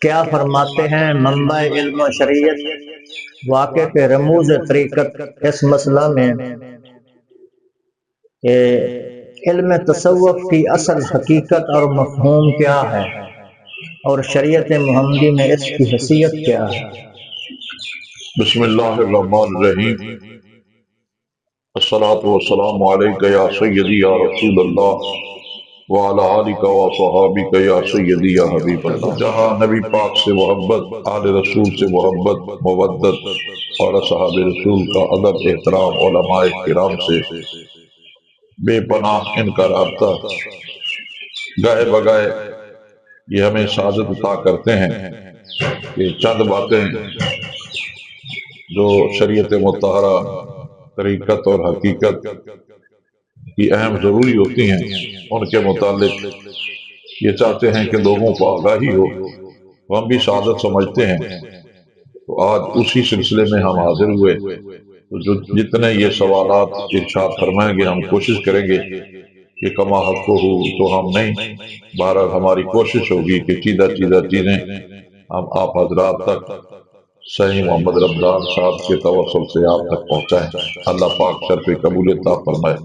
کیا فرماتے ہیں منبع علم و شریعت واقع کے رموز طریقت اس مسئلہ میں کہ علم تصوف کی اصل حقیقت اور مفہوم کیا ہے اور شریعت محمدی میں اس کی حیثیت کیا ہے؟ بسم اللہ الرحمن الرحیم، الصلاۃ والسلام علیک یا سیدی یا رسول اللہ وعلی آلک و صحابک یا سیدی یا حبیب اللہ۔ جہاں نبی پاک سے محبت، آل رسول سے محبت، مودت اور اصحاب رسول کا ادب احترام، علماء کرام سے بے پناہ ان کا رابطہ گائے بگائے یہ ہمیں سعادت عطا کرتے ہیں کہ چند باتیں جو شریعت مطہرہ، طریقت اور حقیقت کی اہم ضروری ہوتی ہیں ان کے متعلق یہ چاہتے ہیں کہ لوگوں کو آگاہی ہو، ہم بھی سعادت سمجھتے ہیں۔ تو آج اسی سلسلے میں ہم حاضر ہوئے، تو جتنے یہ سوالات ارشاد فرمائیں گے ہم کوشش کریں گے کہ کما حق ہو تو ہم نہیں، بہرحال ہماری کوشش ہوگی کہ سیدھا چیزیں ہم آپ حضرات تک صحیح محمد رمضان صاحب کے توسل سے آپ تک پہنچائیں۔ اللہ پاک شرف قبول عطا فرمائے۔